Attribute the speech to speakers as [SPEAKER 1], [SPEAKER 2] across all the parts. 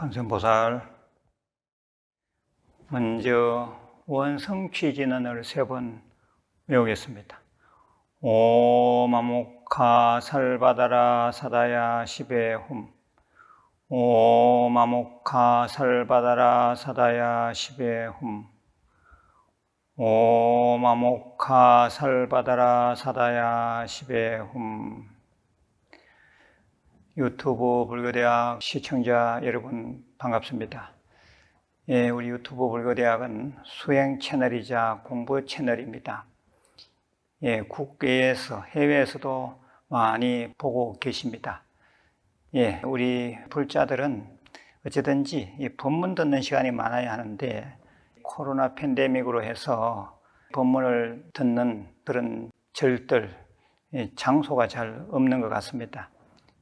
[SPEAKER 1] 관세음보살, 먼저 원성취진언을 3번 외우겠습니다. 오마목하 살바다라 사다야 시베훔. 오마목하 살바다라 사다야 시베훔. 오마목하 살바다라 사다야 시베훔. 유튜브 불교대학 시청자 여러분 반갑습니다. 우리 유튜브 불교대학은 수행 채널이자 공부 채널입니다. 국외에서 해외에서도 많이 보고 계십니다. 우리 불자들은 어쨌든지 이 법문 듣는 시간이 많아야 하는데 코로나 팬데믹으로 해서 법문을 듣는 그런 절들, 장소가 잘 없는 것 같습니다.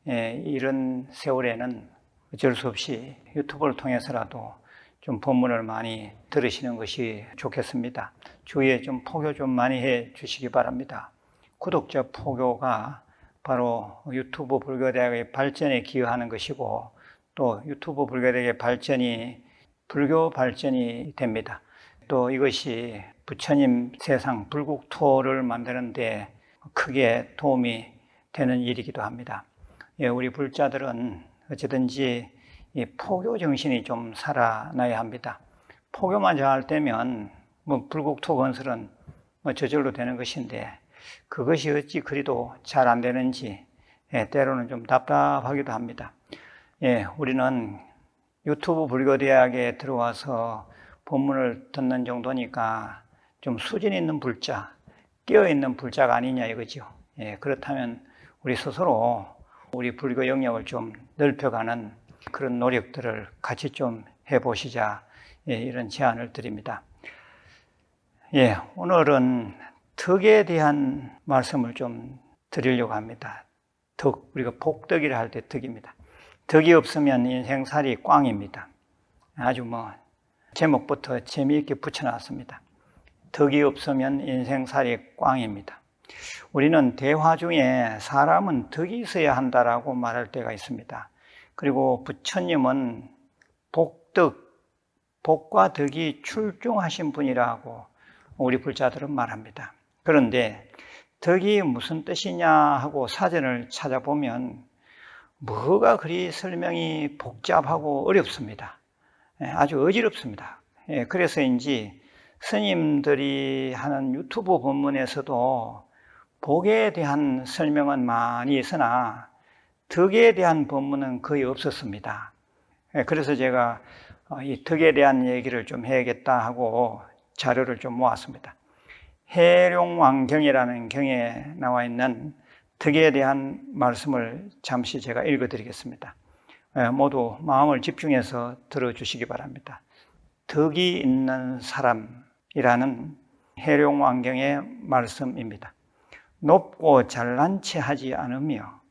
[SPEAKER 1] 이런 세월에는 어쩔 수 없이 유튜브를 통해서라도 좀 법문을 많이 들으시는 것이 좋겠습니다. 주위에 좀 포교 좀 많이 해 주시기 바랍니다. 구독자 포교가 바로 유튜브 불교대학의 발전에 기여하는 것이고 또 유튜브 불교대학의 발전이 불교 발전이 됩니다. 또 이것이 부처님 세상 불국토를 만드는 데 크게 도움이 되는 일이기도 합니다. 우리 불자들은 어쨌든지 이 포교 정신이 좀 살아나야 합니다. 포교만 잘 되면 불국토 건설은 저절로 되는 것인데 그것이 어찌 그리도 잘 안 되는지 때로는 좀 답답하기도 합니다. 우리는 유튜브 불교대학에 들어와서 법문을 듣는 정도니까 좀 수준 있는 불자, 깨어있는 불자가 아니냐 이거죠. 그렇다면 우리 스스로 우리 불교 영역을 좀 넓혀가는 그런 노력들을 같이 좀 해보시자 이런 제안을 드립니다. 오늘은 덕에 대한 말씀을 좀 드리려고 합니다. 덕, 우리가 복덕이라 할 때 덕입니다. 덕이 없으면 인생살이 꽝입니다. 아주 제목부터 재미있게 붙여놨습니다. 덕이 없으면 인생살이 꽝입니다. 우리는 대화 중에 사람은 덕이 있어야 한다라고 말할 때가 있습니다. 그리고 부처님은 복과 덕이 출중하신 분이라고 우리 불자들은 말합니다. 그런데 덕이 무슨 뜻이냐 하고 사전을 찾아보면 뭐가 그리 설명이 복잡하고 어렵습니다. 아주 어지럽습니다. 그래서인지 스님들이 하는 유튜브 법문에서도 복에 대한 설명은 많이 있으나 덕에 대한 법문은 거의 없었습니다. 그래서 제가 이 덕에 대한 얘기를 좀 해야겠다 하고 자료를 좀 모았습니다. 해룡왕경이라는 경에 나와 있는 덕에 대한 말씀을 잠시 제가 읽어드리겠습니다. 모두 마음을 집중해서 들어주시기 바랍니다. 덕이 있는 사람이라는 해룡왕경의 말씀입니다. 높고 잘난 체 하지 않으며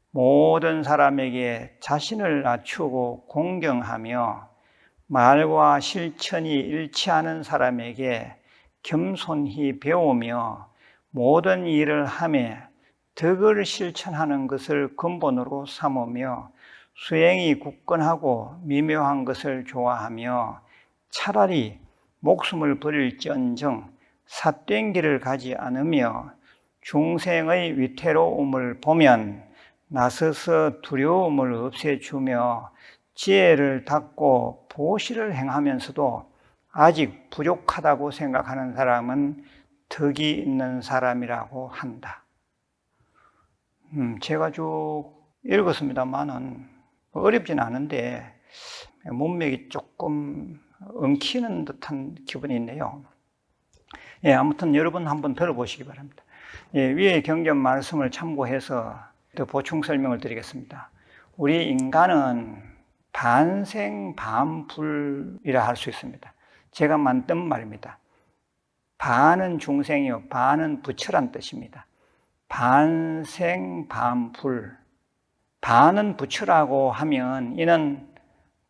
[SPEAKER 1] 모든 사람에게 자신을 낮추고 공경하며 말과 실천이 일치하는 사람에게 겸손히 배우며 모든 일을 하며 덕을 실천하는 것을 근본으로 삼으며 수행이 굳건하고 미묘한 것을 좋아하며 차라리 목숨을 버릴지언정 삿된 길을 가지 않으며 중생의 위태로움을 보면 나서서 두려움을 없애주며 지혜를 닦고 보시를 행하면서도 아직 부족하다고 생각하는 사람은 덕이 있는 사람이라고 한다. 제가 쭉 읽었습니다만은 어렵진 않은데 문맥이 조금 엉키는 듯한 기분이 있네요. 아무튼 여러분 한번 들어보시기 바랍니다. 위의 경전 말씀을 참고해서 더 보충 설명을 드리겠습니다. 우리 인간은 반생반불이라 할 수 있습니다. 제가 만든 말입니다. 반은 중생이요, 반은 부처란 뜻입니다. 반생반불. 반은 부처라고 하면 이는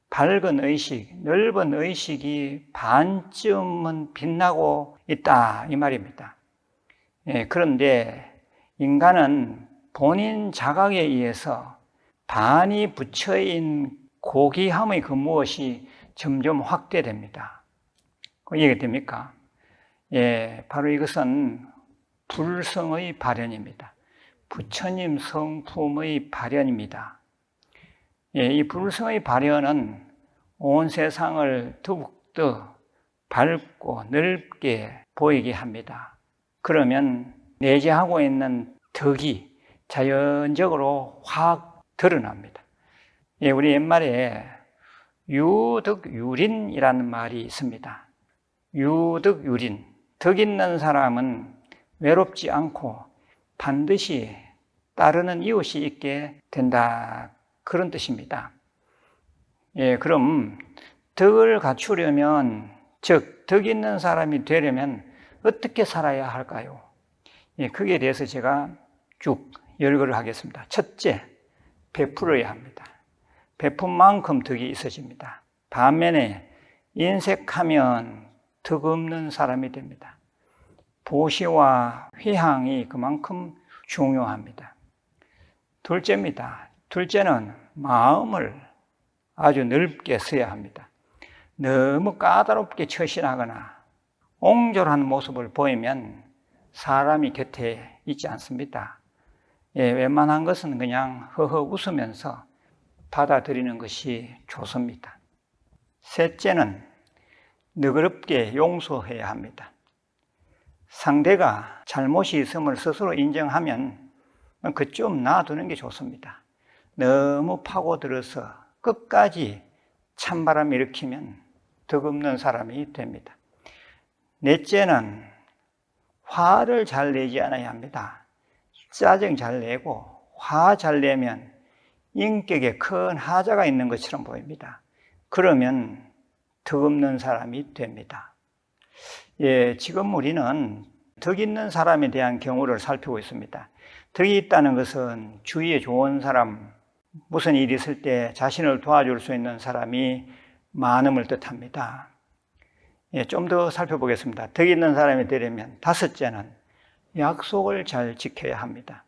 [SPEAKER 1] 밝은 의식, 넓은 의식이 반쯤은 빛나고 있다 이 말입니다. 그런데 인간은 본인 자각에 의해서 반이 부처인 고귀함의 그 무엇이 점점 확대됩니다. 이해가 됩니까? 예, 바로 이것은 불성의 발현입니다. 부처님 성품의 발현입니다. 예, 이 불성의 발현은 온 세상을 더욱더 밝고 넓게 보이게 합니다. 그러면 내재하고 있는 덕이 자연적으로 확 드러납니다. 예, 우리 옛말에 유덕유린이라는 말이 있습니다. 유덕유린, 덕 있는 사람은 외롭지 않고 반드시 따르는 이웃이 있게 된다, 그런 뜻입니다. 예, 그럼 덕을 갖추려면, 즉 덕 있는 사람이 되려면 어떻게 살아야 할까요? 예, 거기에 대해서 제가 쭉 열거를 하겠습니다. 첫째, 베풀어야 합니다. 베푼 만큼 덕이 있어집니다. 반면에 인색하면 덕 없는 사람이 됩니다. 보시와 회향이 그만큼 중요합니다. 둘째입니다. 둘째는 마음을 아주 넓게 써야 합니다. 너무 까다롭게 처신하거나 옹졸한 모습을 보이면 사람이 곁에 있지 않습니다. 예, 웬만한 것은 그냥 허허 웃으면서 받아들이는 것이 좋습니다. 셋째는 너그럽게 용서해야 합니다. 상대가 잘못이 있음을 스스로 인정하면 그 좀 놔두는 게 좋습니다. 너무 파고들어서 끝까지 찬바람 일으키면 덕 없는 사람이 됩니다. 넷째는 화를 잘 내지 않아야 합니다. 짜증 잘 내고 화 잘 내면 인격에 큰 하자가 있는 것처럼 보입니다. 그러면 덕 없는 사람이 됩니다. 예, 지금 우리는 덕 있는 사람에 대한 경우를 살피고 있습니다. 덕이 있다는 것은 주위에 좋은 사람, 무슨 일이 있을 때 자신을 도와줄 수 있는 사람이 많음을 뜻합니다. 예, 좀 더 살펴보겠습니다. 덕 있는 사람이 되려면 다섯째는 약속을 잘 지켜야 합니다.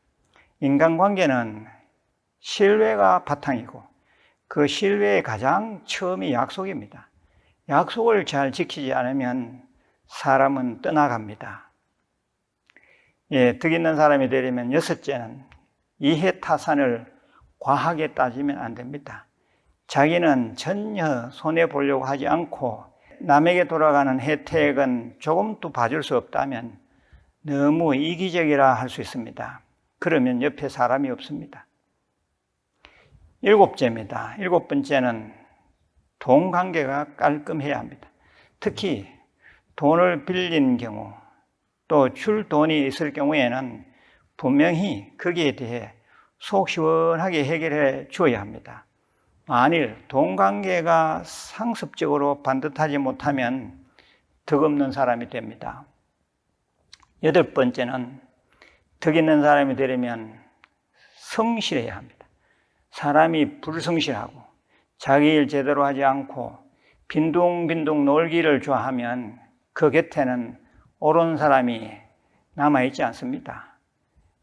[SPEAKER 1] 인간관계는 신뢰가 바탕이고 그 신뢰의 가장 처음이 약속입니다. 약속을 잘 지키지 않으면 사람은 떠나갑니다. 예, 덕 있는 사람이 되려면 여섯째는 이해타산을 과하게 따지면 안 됩니다. 자기는 전혀 손해보려고 하지 않고 남에게 돌아가는 혜택은 조금도 봐줄 수 없다면 너무 이기적이라 할 수 있습니다. 그러면 옆에 사람이 없습니다. 일곱째입니다. 일곱 번째는 돈 관계가 깔끔해야 합니다. 특히 돈을 빌린 경우 또 줄 돈이 있을 경우에는 분명히 거기에 대해 속 시원하게 해결해 주어야 합니다. 만일 돈 관계가 상습적으로 반듯하지 못하면 덕 없는 사람이 됩니다. 여덟 번째는 덕 있는 사람이 되려면 성실해야 합니다. 사람이 불성실하고 자기 일 제대로 하지 않고 빈둥빈둥 놀기를 좋아하면 그 곁에는 옳은 사람이 남아있지 않습니다.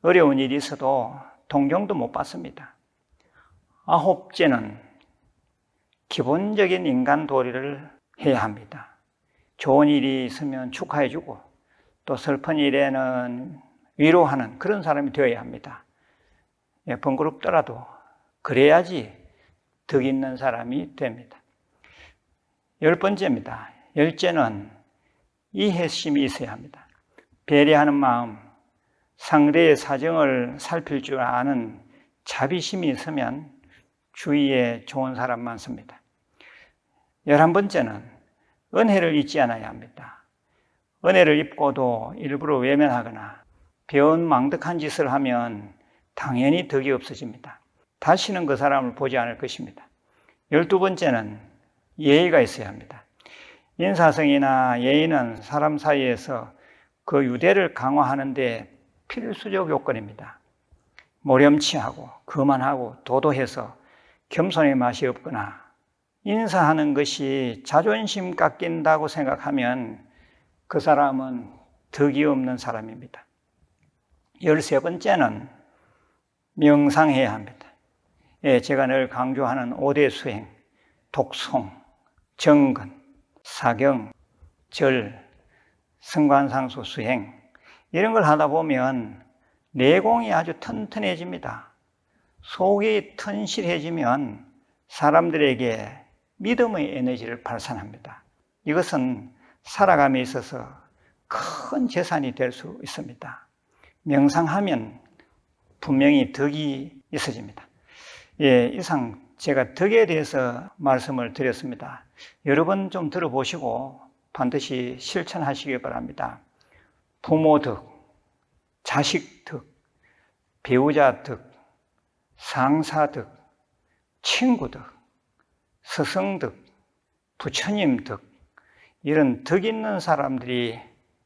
[SPEAKER 1] 어려운 일이 있어도 동정도 못 받습니다. 아홉째는 기본적인 인간 도리를 해야 합니다. 좋은 일이 있으면 축하해주고 또 슬픈 일에는 위로하는 그런 사람이 되어야 합니다. 예, 번거롭더라도 그래야지 덕 있는 사람이 됩니다. 열 번째입니다. 열째는 이해심이 있어야 합니다. 배려하는 마음, 상대의 사정을 살필 줄 아는 자비심이 있으면 주위에 좋은 사람 많습니다. 11번째는 은혜를 잊지 않아야 합니다. 은혜를 입고도 일부러 외면하거나 배은망덕한 짓을 하면 당연히 덕이 없어집니다. 다시는 그 사람을 보지 않을 것입니다. 12번째는 예의가 있어야 합니다. 인사성이나 예의는 사람 사이에서 그 유대를 강화하는 데 필수적 요건입니다. 모렴치하고 거만하고 도도해서 겸손의 맛이 없거나 인사하는 것이 자존심 깎인다고 생각하면 그 사람은 덕이 없는 사람입니다. 13번째는 명상해야 합니다. 예, 제가 늘 강조하는 5대 수행, 독송, 정근, 사경, 절, 성관상수 수행 이런 걸 하다 보면 내공이 아주 튼튼해집니다. 속이 튼실해지면 사람들에게 믿음의 에너지를 발산합니다. 이것은 살아감에 있어서 큰 재산이 될 수 있습니다. 명상하면 분명히 덕이 있어집니다. 이상 제가 덕에 대해서 말씀을 드렸습니다. 여러분 좀 들어보시고 반드시 실천하시기 바랍니다. 부모 덕, 자식 덕, 배우자 덕, 상사 덕, 친구 덕, 스승 덕, 부처님 덕, 이런 덕 있는 사람들이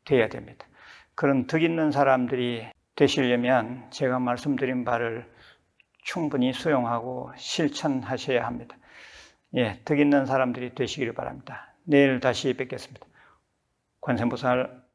[SPEAKER 1] 되어야 됩니다. 그런 덕 있는 사람들이 되시려면 제가 말씀드린 바를 충분히 수용하고 실천하셔야 합니다. 덕 있는 사람들이 되시기를 바랍니다. 내일 다시 뵙겠습니다. 관세음보살